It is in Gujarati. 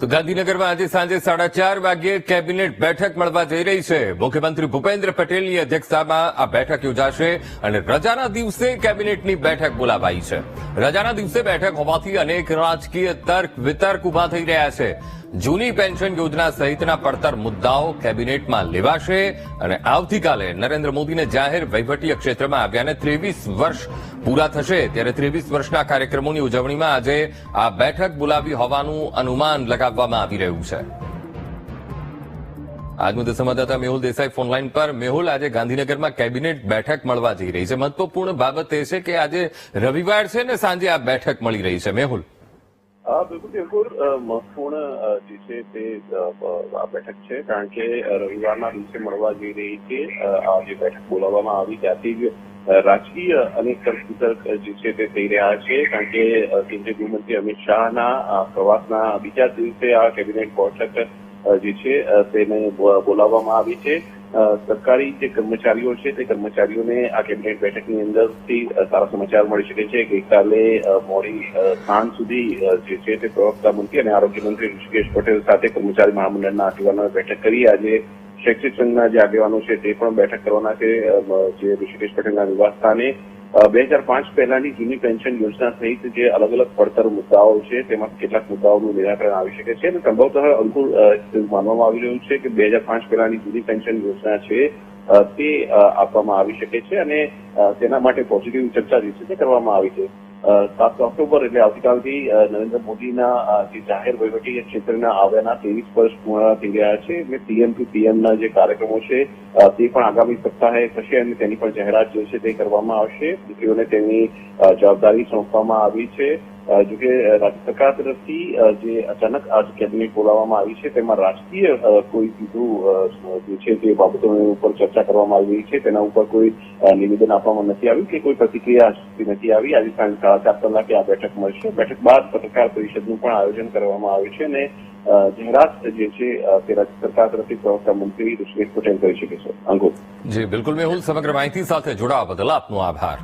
તો ગાંધીનગરમાં આજે સાંજે 4:30 વાગ્યે કેબિનેટ બેઠક મળવા જઈ રહી છે। મુખ્યમંત્રી ભૂપેન્દ્ર પટેલની અધ્યક્ષતામાં આ બેઠક યોજાશે અને રજાના દિવસે કેબિનેટની બેઠક બોલાવાઈ છે। રજાના દિવસે બેઠક હોવાથી અનેક રાજકીય તર્ક વિતર્ક ઉભા થઈ રહ્યા છે। જૂની પેન્શન યોજના સહિતના પડતર મુદ્દાઓ કેબિનેટમાં લેવાશે અને આવતીકાલે નરેન્દ્ર મોદીને જાહેર વહીવટી ક્ષેત્રમાં આવ્યાને 23 વર્ષ પૂરા થશે, ત્યારે 23 વર્ષના કાર્યક્રમોની ઉજવણીમાં આજે આ બેઠક બોલાવી હોવાનું અનુમાન લગાવવામાં આવી રહ્યું છે। આજ મુદ્દે સંવાદદાતા મેહુલ દેસાઈ ફોનલાઈન પર। મેહુલ, આજે ગાંધીનગરમાં કેબિનેટ બેઠક મળવા જઈ રહી છે। મહત્વપૂર્ણ બાબત એ છે કે આજે રવિવાર છે ને સાંજે આ બેઠક મળી રહી છે। મેહુલ, બિલકુલ મહત્વપૂર્ણ જે છે તે આ બેઠક છે, કારણ કે રવિવારના દિવસે મળવા જઈ રહી છે। આ જે બેઠક બોલાવવામાં આવી ત્યાંથી જ રાજકીય અનેક તર્ક જે છે તે થઈ રહ્યા છે, કારણ કે કેન્દ્રીય ગૃહમંત્રી અમિત શાહના પ્રવાસના બીજા દિવસે આ કેબિનેટ બેઠક જે છે તેને બોલાવવામાં આવી છે। સરકારી જે કર્મચારીઓ છે તે કર્મચારીઓને આ કેબિનેટ બેઠકની અંદરથી સારા સમાચાર મળી શકે છે। ગઈકાલે મોડી સાંજ સુધી જે છે તે પ્રવક્તા મંત્રી અને આરોગ્ય મંત્રી ઋષિકેશ પટેલ સાથે કર્મચારી મહામંડળના આગેવાનોએ બેઠક કરી। આજે શૈક્ષિક સંઘના જે આગેવાનો છે તે પણ બેઠક કરવાના છે જે ઋષિકેશ પટેલના નિવાસસ્થાને। 2005 પહેલાની જૂની પેન્શન યોજના સહિત જે અલગ અલગ પડતર મુદ્દાઓ છે તેમાં કેટલાક મુદ્દાઓનું નિરાકરણ આવી શકે છે અને સંભવતઃ અંકુર માનવામાં આવી રહ્યું છે કે 2005 પહેલાની જૂની પેન્શન યોજના છે તે આપવામાં આવી શકે છે અને તેના માટે પોઝિટિવ ચર્ચા જે છે તે કરવામાં આવી છે। 7 ઓક્ટોબર એટલે આવતીકાલથી નરેન્દ્ર મોદીના જે જાહેર વહીવટી ક્ષેત્રના આવ્યાના 23 વર્ષ પૂર્ણ થઈ રહ્યા છે એટલે પીએમ ટુ પીએમના જે કાર્યક્રમો છે તે પણ આગામી સપ્તાહે થશે અને તેની પણ જાહેરાત જે છે તે કરવામાં આવશે। દીકરીઓને તેની જવાબદારી સોંપવામાં આવી છે। જોકે રાજ્ય સરકાર તરફથી જે અચાનક આ કેબિનેટ બોલાવવામાં આવી છે તેમાં રાજકીય કોઈ સીધું જે છે તે બાબતોની ઉપર ચર્ચા કરવામાં આવી છે, તેના ઉપર કોઈ નિવેદન આપવામાં નથી આવ્યું કે કોઈ પ્રતિક્રિયા નથી આવી। આજે સાંજે 4:30 કલાકે આ બેઠક મળશે। બેઠક બાદ પત્રકાર પરિષદનું પણ આયોજન કરવામાં આવ્યું છે અને જાહેરાત જે છે તે રાજ્ય સરકાર તરફથી પ્રવક્તા મંત્રી ઋષિકેશ પટેલ કરી શકે છે। અંકુર જી બિલકુલ મેહુલ, સમગ્ર માહિતી સાથે જોડાવા બદલ આપનો આભાર।